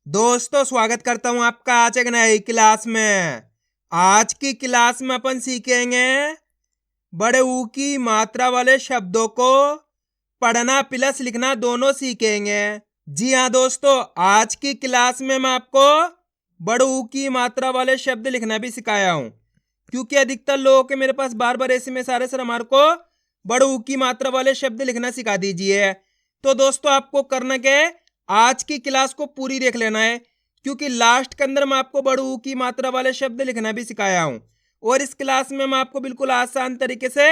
दोस्तों स्वागत करता हूं आपका आज एक नई क्लास में। आज की क्लास में अपन सीखेंगे बड़े ऊ की मात्रा वाले शब्दों को पढ़ना प्लस लिखना दोनों सीखेंगे। जी हाँ दोस्तों, आज की क्लास में मैं आपको बड़े ऊ की मात्रा वाले शब्द लिखना भी सिखाया हूं, क्योंकि अधिकतर लोगों के मेरे पास बार बार ऐसे में सारे सर हमारे को बड़े ऊ की मात्रा वाले शब्द लिखना सिखा दीजिए। तो दोस्तों आपको करना क्या है, आज की क्लास को पूरी देख लेना है, क्योंकि लास्ट के अंदर मैं आपको बड़े ऊ की मात्रा वाले शब्द लिखना भी सिखाया हूं। और इस क्लास में मैं आपको बिल्कुल आसान तरीके से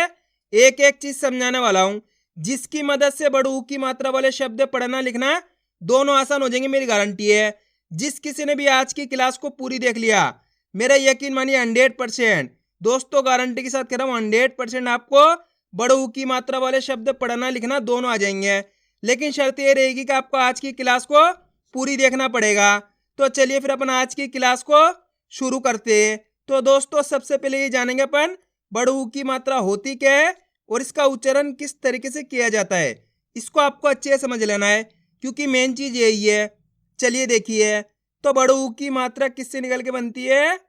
एक एक चीज समझाने वाला हूं, जिसकी मदद से बड़े ऊ की मात्रा वाले शब्द पढ़ना लिखना दोनों आसान हो जाएंगे, मेरी गारंटी है। जिस किसी ने भी आज की क्लास को पूरी देख लिया, मेरा यकीन मानिए 100%, दोस्तों गारंटी के साथ कह रहा हूं 100% आपको बड़े ऊ की मात्रा वाले शब्द पढ़ना लिखना दोनों आ जाएंगे। लेकिन शर्त ये रहेगी कि आपको आज की क्लास को पूरी देखना पड़ेगा। तो चलिए फिर अपन आज की क्लास को शुरू करते हैं। तो दोस्तों सबसे पहले ये जानेंगे अपन बड़े ऊ की मात्रा होती क्या है और इसका उच्चारण किस तरीके से किया जाता है। इसको आपको अच्छे से समझ लेना है, क्योंकि मेन चीज यही है। चलिए देखिए, तो बड़े ऊ की मात्रा किससे निकल के बनती है?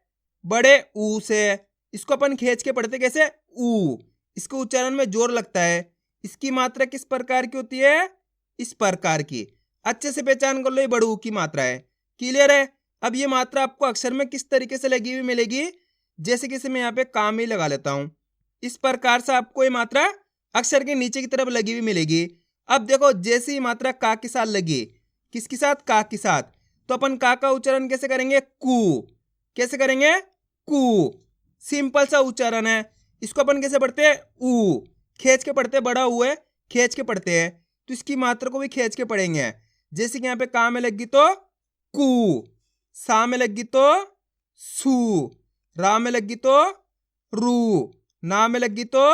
बड़े ऊ से। इसको अपन खींच के पढ़ते कैसे? ऊ। इसको उच्चारण में जोर लगता है। इसकी मात्रा किस प्रकार की होती है? इस प्रकार की। अच्छे से पहचान कर लो, ये बड़े ऊ की मात्रा है। क्लियर है? अब ये मात्रा आपको अक्षर में किस तरीके से लगी हुई मिलेगी, जैसे कि मैं यहाँ पे काम ही लगा लेता हूं। इस प्रकार से आपको ये मात्रा अक्षर के नीचे की तरफ लगी हुई मिलेगी। अब देखो, जैसे ही मात्रा का के साथ लगी, किसके साथ? का के साथ, तो अपन का उच्चारण कैसे करेंगे? कू। कैसे करेंगे? कू। सिंपल सा उच्चारण है। इसको अपन कैसे पढ़ते हैं? ऊ। खींच के पढ़ते हैं, बड़ा ऊ है, खींच के पढ़ते हैं। तो इसकी मात्रा को भी खींच के पढ़ेंगे। जैसे कि यहाँ पे का में लगी तो कू, सा में लगी तो सू, रा में लगी तो रू, ना में लगी तो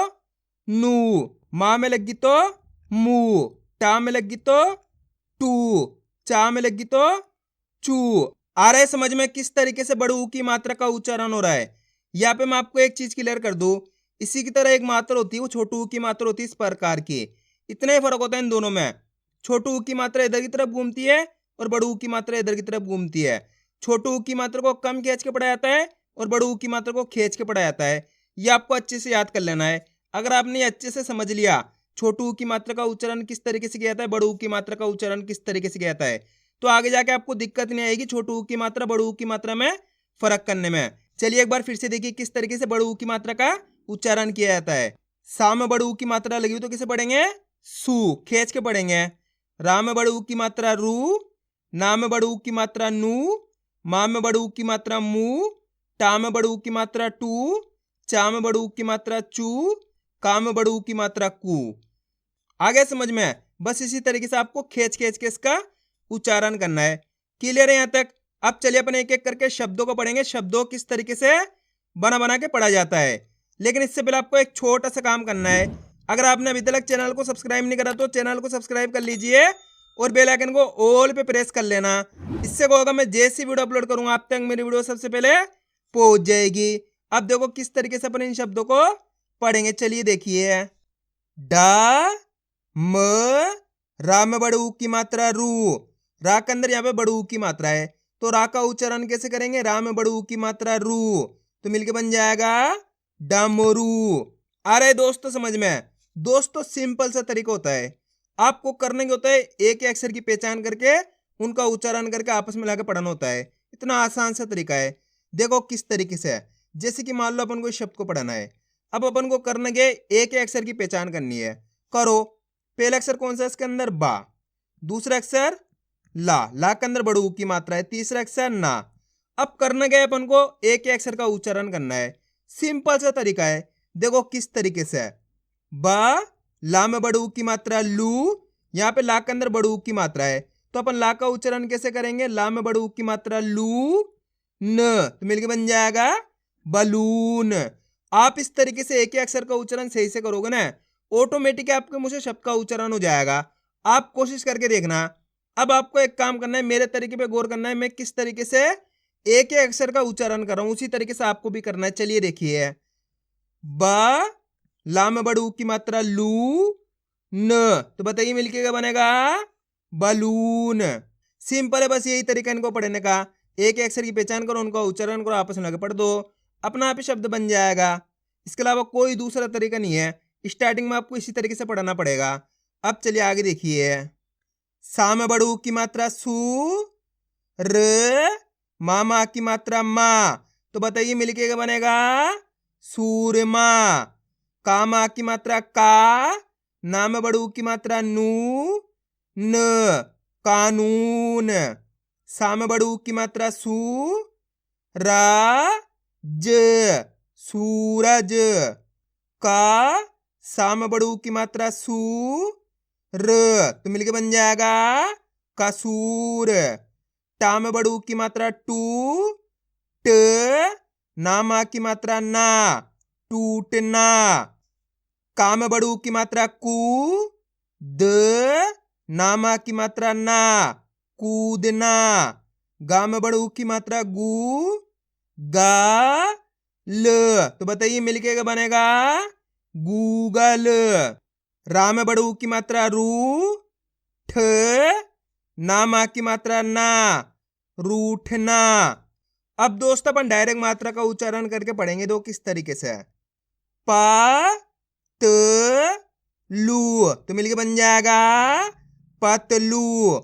नू, मा में लगी तो मू, टा में लगी तो टू, चा में लगी तो चू। आ रहा है समझ में किस तरीके से बड़े ऊ की मात्रा का उच्चारण हो रहा है? यहाँ पे मैं आपको एक चीज क्लियर कर दूं, इसी की तरह एक मात्रा होती है, वो छोटू ऊ की मात्रा होती है इस प्रकार की। इतना ही फर्क होता है इन दोनों में। छोटू ऊ की मात्रा इधर की तरफ घूमती है और बड़ू ऊ की मात्रा इधर की तरफ घूमती है। छोटू ऊ की मात्रा को कम खींच के पढ़ा जाता है और बड़ू ऊ की मात्रा को खींच के पढ़ा जाता है। ये आपको अच्छे से याद कर लेना है। अगर आपने अच्छे से समझ लिया छोटू ऊ की मात्रा का उच्चारण किस तरीके से किया जाता है, बड़ू ऊ की मात्रा का उच्चारण किस तरीके से किया जाता है, तो आगे जाके आपको दिक्कत नहीं आएगी छोटू ऊ की मात्रा बड़ू ऊ की मात्रा में फर्क करने में। चलिए एक बार फिर से देखिए किस तरीके से बड़ू ऊ की मात्रा का उच्चारण किया जाता है। सा में बड़ू ऊ की मात्रा लगी हुई तो किसे पढ़ेंगे? सू, खींच के पढ़ेंगे। रा में बड़ू की मात्रा रू, ना में बड़ू की मात्रा नू, मा में बड़ू की मात्रा मू, टा में बड़ू की मात्रा टू, चा में बड़ू की मात्रा चू, का में बड़ू की मात्रा कू। आगे समझ में? बस इसी तरीके से आपको खींच खींच के इसका उच्चारण करना है। क्लियर है यहाँ तक? अब चलिए अपन एक एक करके शब्दों को पढ़ेंगे, शब्दों किस तरीके से बना बना के पढ़ा जाता है। लेकिन इससे पहले आपको एक छोटा सा काम करना है। अगर आपने अभी तक चैनल को सब्सक्राइब नहीं करा तो चैनल को सब्सक्राइब कर लीजिए और बेल आइकन को ऑल पे प्रेस कर लेना। इससे क्या होगा, मैं जैसी वीडियो अपलोड करूंगा आप तक मेरी वीडियो सबसे पहले पहुंच जाएगी। अब देखो किस तरीके से अपन इन शब्दों को पढ़ेंगे। चलिए देखिए, डा म, रा में बड़े ऊ की मात्रा रू, रा के अंदर यहाँ पे बड़े ऊ की मात्रा है, तो रा का उच्चारण कैसे करेंगे? रा में बड़े ऊ की मात्रा रू, तो मिलके बन जाएगा डमरू। आ रहा है दोस्तों समझ में? दोस्तों सिंपल सा तरीका होता है, आपको करने के होता है एक एक अक्षर की पहचान करके उनका उच्चारण करके आपस में लाके पढ़ना होता है। इतना आसान सा तरीका है। देखो किस तरीके से है। जैसे कि मान लो अपन को इस शब्द को पढ़ना है, अब अपन को करने के एक एक अक्षर की पहचान करनी है। करो। पहला अक्षर कौन सा है इसके अंदर? बा। दूसरा अक्षर ला, ला के अंदर बड़ू की मात्रा है। तीसरा अक्षर ना। अब करने गए अपन को एक एक अक्षर का उच्चारण करना है। सिंपल सा तरीका है। देखो किस तरीके से है। बा, ला में बड़ू की मात्रा लू, यहाँ पे ला के अंदर बड़ू की मात्रा है, तो अपन ला का उच्चारण कैसे करेंगे? ला में बड़ू की मात्रा लू न, तो मिलके बन जाएगा बलून। आप इस तरीके से एक ही अक्षर का उच्चारण सही से करोगे ना, ऑटोमेटिक आपके मुंह से शब्द का उच्चारण हो जाएगा। आप कोशिश करके देखना। अब आपको एक काम करना है, मेरे तरीके पे गौर करना है, मैं किस तरीके से एक ही अक्षर का उच्चारण कर रहा हूं उसी तरीके से आपको भी करना है। चलिए देखिए, बा, ला में बड़ू की मात्रा लू न, तो बताइए मिलके क्या बनेगा? बलून। सिंपल है, बस यही तरीका इनको पढ़ने का। एक एक अक्षर की पहचान करो, उनका उच्चारण करो, आपस में लगे पढ़ दो, अपना आप ही शब्द बन जाएगा। इसके अलावा कोई दूसरा तरीका नहीं है। स्टार्टिंग में आपको इसी तरीके से पढ़ना पड़ेगा। अब चलिए आगे देखिए। सा में बड़ू की मात्रा सू, र, मामा की मात्रा मा, तो बताइए मिलके क्या बनेगा? सूरमा। कामा की मात्रा का, ना में बड़ू की मात्रा नू, न, कानून। सा में बड़ू की मात्रा सू, रा, ज, सूरज। का, सा में बड़ू की मात्रा सू, र, तो मिलके बन जाएगा कसूर। टा में बड़ू की मात्रा टू, ट, नामा की मात्रा ना, टूटना। का में बड़ू की मात्रा कू, द, नामा की मात्रा ना, कूदना। गा में बड़ू की मात्रा गू, गा, ल, तो बताइए मिलके क्या बनेगा? गूगल। रा में बड़ू की मात्रा रू, ठ, नामा की मात्रा ना, रूठना। अब दोस्तों अपन डायरेक्ट मात्रा का उच्चारण करके पढ़ेंगे दो किस तरीके से। पा, त, लू, तो मिलके बन जाएगा पतलू।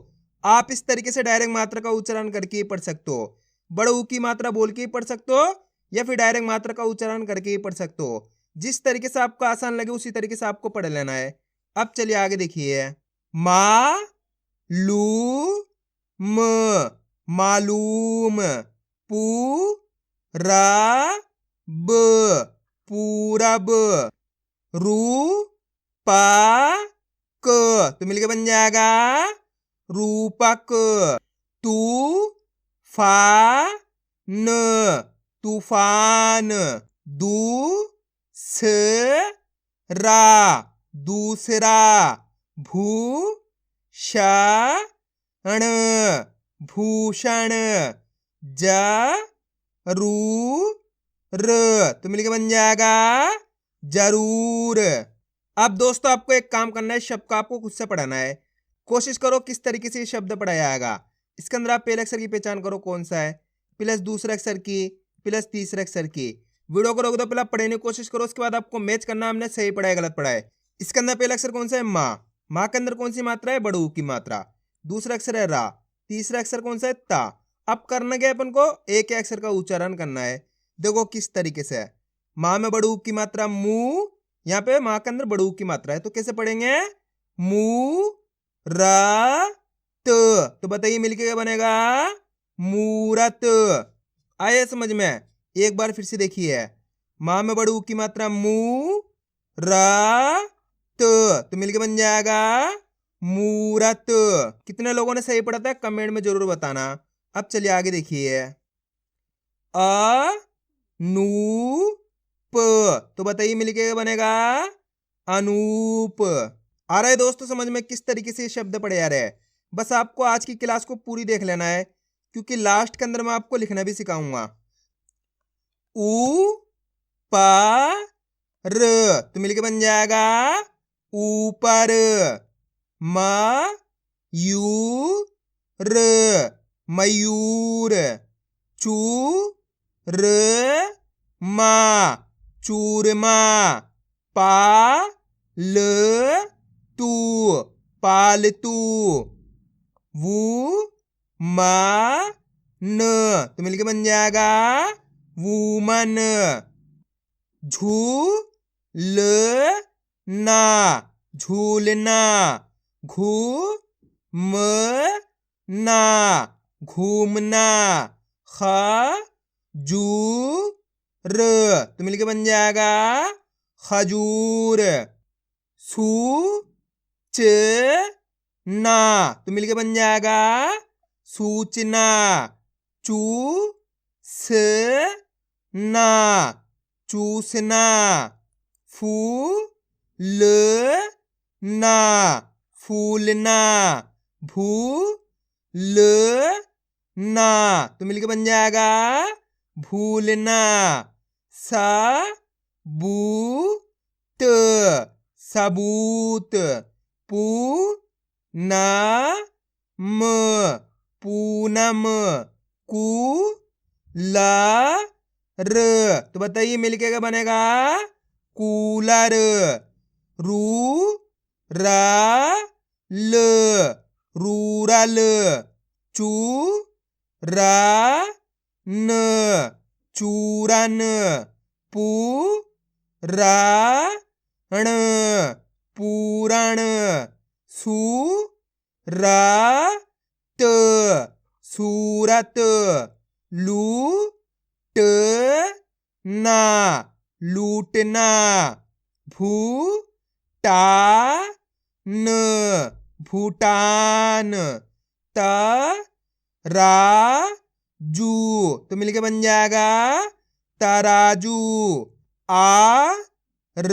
आप इस तरीके से डायरेक्ट मात्रा का उच्चारण करके ही पढ़ सकते हो। बड़ू की मात्रा बोल के ही पढ़ सकते हो या फिर डायरेक्ट मात्रा का उच्चारण करके ही पढ़ सकते हो। जिस तरीके से आपको आसान लगे उसी तरीके से आपको पढ़ लेना है। अब चलिए आगे देखिए। मा, लू, म, मालूम। पू, रा, ब, पूरब। रू, पा, क, तो मिलके बन जाएगा रूपक। तू, फा, न, तूफान। दू, स, रा, दूसरा। भू, शा, ण, भूषण। जा, रू, र, तो मिलके बन जाएगा जरूर। अब दोस्तों आपको एक काम करना है, शब्द को आपको खुद से पढ़ाना है। कोशिश करो किस तरीके से ये शब्द पढ़ाया जाएगा। इसके अंदर आप पहले अक्षर की पहचान करो कौन सा है, प्लस दूसरे अक्षर की, प्लस तीसरे अक्षर की। वीडियो को रोक दो, पहले पढ़ने की कोशिश करो, उसके बाद आपको मैच करना हमने सही पढ़ा है गलत पढ़ा है। इसके अंदर पहला अक्षर कौन सा है? माँ। माँ के अंदर कौन सी मात्रा है? बड़ू की मात्रा। दूसरा अक्षर है रा। तीसरा अक्षर कौन सा है? ता। अब करना क्या है अपन को? एक एक अक्षर का उच्चारण करना है। देखो किस तरीके से है। माँ में बड़ू की मात्रा मू, यहाँ पे माँ के अंदर बड़ू की मात्रा है, तो कैसे पढ़ेंगे? मू, रा, त, तो बताइए मिलके क्या बनेगा? मूरत। आया समझ में? एक बार फिर से देखिए। माँ में बड़ू की मात्रा मू, रा, त, तो मिलके बन जाएगा मूरत। कितने लोगों ने सही पढ़ा था कमेंट में जरूर बताना। अब चलिए आगे देखिए। अ, नू, प, तो बताइए मिलके क्या बनेगा? अनूप। आ रहा है दोस्तों समझ में किस तरीके से ये शब्द पढ़े आ रहे हैं? बस आपको आज की क्लास को पूरी देख लेना है, क्योंकि लास्ट के अंदर मैं आपको लिखना भी सिखाऊंगा। ऊ, पा, र, तो मिलके बन जाएगा ऊपर। मा, यू, र, मयूर। चू, र, मा, चूरमा। पा, ल, तू, पालतू। वू, मा, न, तो मिलके बन जाएगा वूमन। झू, ल, ना, झूलना। घू, म, ना, घूमना। खा, जू, र, तो मिलके बन जाएगा खजूर। सू, च, ना, तो मिलके बन जाएगा सूचना। चू, स, ना, चूसना। फू, ल, ना, फूलना। भू, ल, ना, तो मिलके बन जाएगा भूलना। सा, बू, त, सबूत। पू, ना, म, पूनम, कूलर। तो बताइए मिलके क्या बनेगा? कूलर। Rural, rural. चूरन, चूरन। पुराण, पूरण। सूरत, सूरत। लूटना, लूटना। भूटान, भूटान। तराजू, तो मिलके बन जाएगा तराजू। आरजू,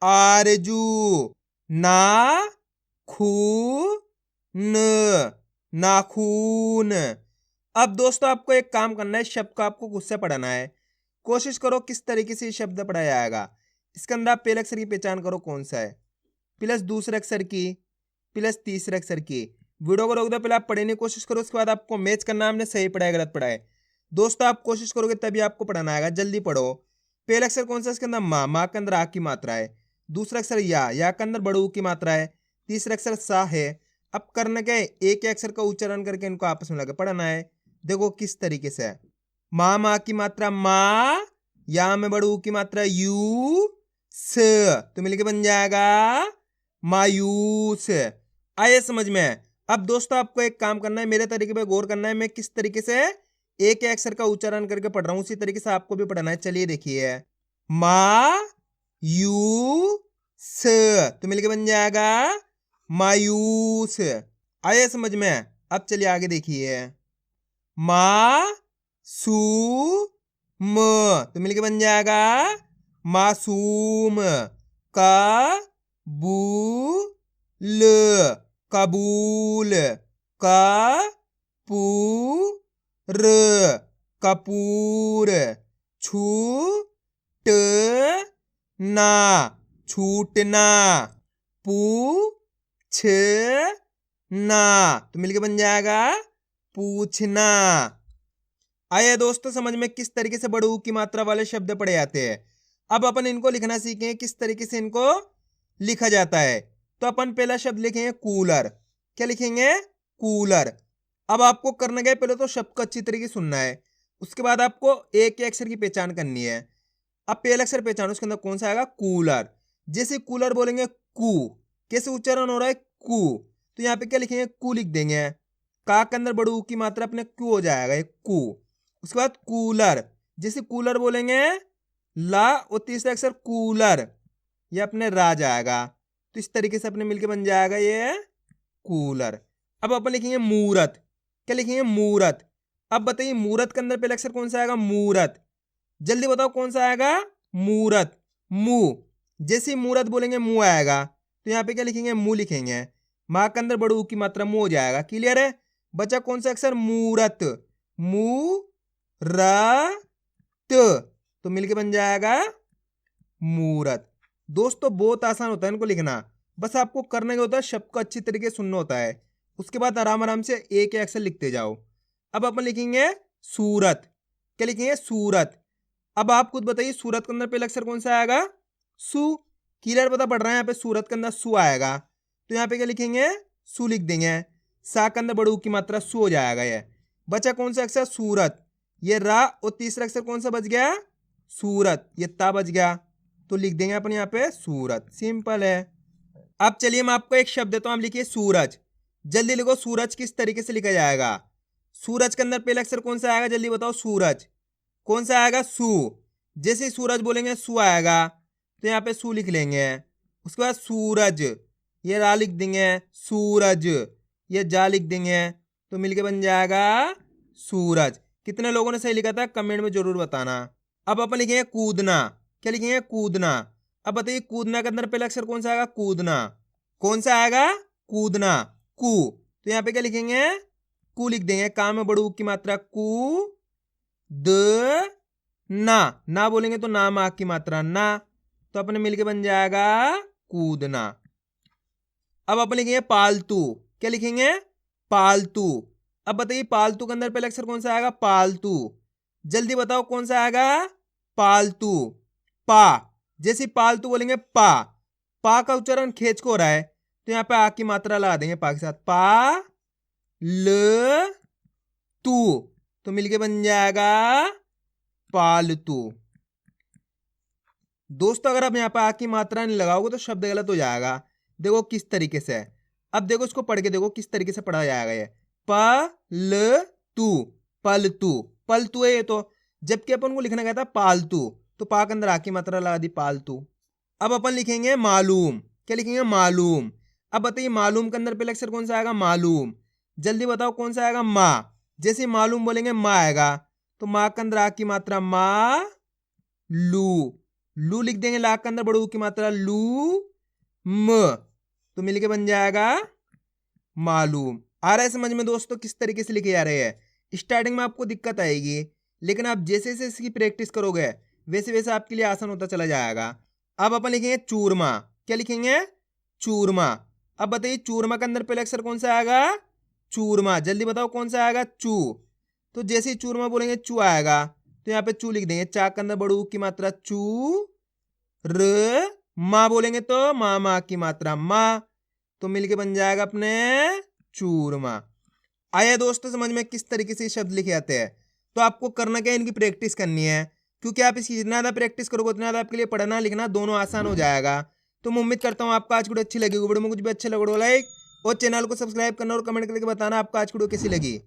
आरजू। नाखून, नाखून। अब दोस्तों आपको एक काम करना है, शब्द को आपको खुद से पढ़ना है। कोशिश करो किस तरीके से शब्द पढ़ा जाएगा। इसके अंदर आप पहले अक्षर की पहचान करो कौन सा है, प्लस दूसरे अक्षर की, प्लस तीसरे अक्षर की। वीडियो को रोक दो, पहले आप पढ़ने की कोशिश करो, उसके बाद आपको मैच करना, हमने सही पढ़ा है गलत पढ़ा है। दोस्तों आप कोशिश करोगे तभी आपको पढ़ाना आएगा, जल्दी पढ़ो। पहला अक्षर कौन सा? इसके अंदर माँ, माँ के अंदर आ की मात्रा है। दूसरा अक्षर या के अंदर बड़ू की मात्रा है। तीसरा अक्षर सा है। अब करना क्या है, एक अक्षर का उच्चारण करके इनको आपस में लगा पढ़ना है। देखो किस तरीके से है। माँ, माँ की मात्रा माँ, या में बड़ू की मात्रा यू स, तो मिलके बन जाएगा मायूस। आए समझ में? अब दोस्तों आपको एक काम करना है, मेरे तरीके पे गौर करना है। मैं किस तरीके से एक अक्षर का उच्चारण करके पढ़ रहा हूं, उसी तरीके से आपको भी पढ़ना है। चलिए देखिए, मायूस, तो मिलके बन जाएगा मायूस। आए समझ में? अब चलिए आगे देखिए, मासूम, तो मिलके बन जाएगा मासूम। कबूल, कबूल। कपूर, कपूर। छूटना, छूटना। पूछना, तो मिलके बन जाएगा पूछना। आइए दोस्तों समझ में किस तरीके से बड़ू की मात्रा वाले शब्द पढ़े जाते हैं। अब अपन इनको लिखना सीखें, किस तरीके से इनको लिखा जाता है। तो अपन पहला शब्द लिखेंगे कूलर। क्या लिखेंगे? कूलर। अब आपको करना क्या है, पहले तो शब्द को अच्छी तरीके से सुनना है, उसके बाद आपको एक एक अक्षर की पहचान करनी है। अब पहला अक्षर पहचानो, उसके अंदर कौन सा आएगा? कूलर। जैसे कूलर बोलेंगे कू, कैसे उच्चारण हो रहा है? कू। तो यहाँ पे क्या लिखेंगे? कू लिख देंगे। का के अंदर बड़ू की मात्रा अपने क्यू हो जाएगा, एक कू। उसके बाद कूलर, जैसे कूलर बोलेंगे ला, और तीसरा अक्षर कूलर, ये अपने रा जाएगा। तो इस तरीके से अपने मिलके बन जाएगा ये कूलर। अब अपन लिखेंगे मूरत। क्या लिखेंगे? मूरत। अब बताइए मूरत के अंदर पहला अक्षर कौन सा आएगा? मूरत। जल्दी बताओ कौन सा आएगा? मूरत। मुंह, जैसे मूरत बोलेंगे मुंह आएगा, तो यहाँ पे क्या लिखेंगे? मुंह लिखेंगे। माँ के अंदर बड़ू की मात्रा मुंह हो जाएगा। क्लियर है? बचा कौन सा अक्षर? मूरत। मूरत, तो मिलके बन जाएगा मूरत। दोस्तों बहुत आसान होता है इनको लिखना, बस आपको करने का होता है, शब्द को अच्छी तरीके से सुनना होता है, उसके बाद आराम आराम से एक अक्षर लिखते जाओ। अब अपन लिखेंगे सूरत। क्या लिखेंगे? सूरत। अब आप खुद बताइए सूरत के अंदर पहला अक्षर कौन सा आएगा? सु। क्लियर पता पड़ रहा है? यहाँ पे सूरत के अंदर सु आएगा, तो यहाँ पे क्या लिखेंगे? सु लिख देंगे। सा के अंदर बड़ू की मात्रा सु हो जाएगा। ये बचा कौन सा अक्षर? सूरत। ये रा, और तीसरा अक्षर कौन सा बच गया? सूरत। ये ता बच गया, तो लिख देंगे अपन यहाँ पे सूरत। सिंपल है। अब चलिए मैं आपको एक शब्द देता हूं, आप लिखिए सूरज। जल्दी लिखो सूरज किस तरीके से लिखा जाएगा। सूरज के अंदर पहला अक्षर कौन सा आएगा? जल्दी बताओ। सूरज कौन सा आएगा? सू। जैसे ही सूरज बोलेंगे सू आएगा, तो यहाँ पे सू लिख लेंगे। उसके बाद सूरज, ये रा लिख देंगे। सूरज, ये जा लिख देंगे, तो मिलके बन जाएगा सूरज। कितने लोगों ने सही लिखा था कमेंट में जरूर बताना। अब अपन लिखेंगे कूदना। क्या लिखेंगे? कूदना। अब बताइए कूदना के अंदर पहला अक्षर कौन सा आएगा? कूदना। कौन सा आएगा? कूदना। कू, तो यहाँ पे क्या लिखेंगे? कू लिख देंगे। का में बड़ू की मात्रा कू, द ना, ना बोलेंगे तो ना मा की मात्रा ना, तो अपने मिलके बन जाएगा कूदना। अब अपन लिखेंगे पालतू। क्या लिखेंगे? पालतू। अब बताइए पालतू के अंदर पहला अक्षर कौन सा आएगा? पालतू। जल्दी बताओ कौन सा आएगा? पालतू। पा। जैसे पालतू बोलेंगे पा का उच्चारण खेच को हो रहा है तो यहाँ पे आ की मात्रा लगा देंगे पा के साथ। पा ल तू तो मिलके बन जाएगा पालतू। दोस्तों अगर आप यहाँ पे आ की मात्रा नहीं लगाओगे तो शब्द गलत हो जाएगा। देखो किस तरीके से। अब देखो इसको पढ़ के देखो किस तरीके से पढ़ा जाएगा। ये पलतू, पलतू, पलतू है ये तो, जबकि अपन को लिखना कहता है पालतू, तो पा के अंदर आ की मात्रा लगा दी पालतू। अब अपन लिखेंगे मालूम। क्या लिखेंगे? मालूम। अब बताइए मालूम के अंदर पहले अक्षर कौन सा आएगा? मालूम। जल्दी बताओ कौन सा आएगा? माँ। जैसे मालूम बोलेंगे माँ आएगा तो माँ के अंदर आ की मात्रा मा लू लिख देंगे। ला के अंदर बड़ू की मात्रा लू म तो मिलके बन जाएगा मालूम। आ रहा है समझ में दोस्तों किस तरीके से लिखे जा रहे हैं? स्टार्टिंग में आपको दिक्कत आएगी लेकिन आप जैसे जैसे इसकी प्रैक्टिस करोगे वैसे वैसे आपके लिए आसान होता चला जाएगा। अब अपन लिखेंगे चूरमा। क्या लिखेंगे? चूरमा। अब बताइए चूरमा के अंदर पहले अक्षर कौन सा आएगा? चूरमा। जल्दी बताओ कौन सा आएगा? चू। तो जैसे ही चूरमा बोलेंगे चू आएगा तो यहाँ पे चू लिख देंगे। चा के अंदर बड़ू की मात्रा चू र। माँ बोलेंगे तो माँ की मात्रा माँ तो मिलके बन जाएगा अपने चूरमा। आया दोस्तों समझ में किस तरीके से शब्द लिखे जाते हैं? तो आपको करना क्या है? इनकी प्रैक्टिस करनी है, क्योंकि आप इसकी जितना ज़्यादा प्रैक्टिस करोगे उतना ज़्यादा आपके लिए पढ़ना लिखना दोनों आसान हो जाएगा। तो मैं उम्मीद करता हूँ आपको आज की वीडियो अच्छी लगी। वीडियो में कुछ भी अच्छा लगे लाइक और चैनल को सब्सक्राइब करना और कमेंट करके बताना आपको आज की वीडियो कैसी लगी।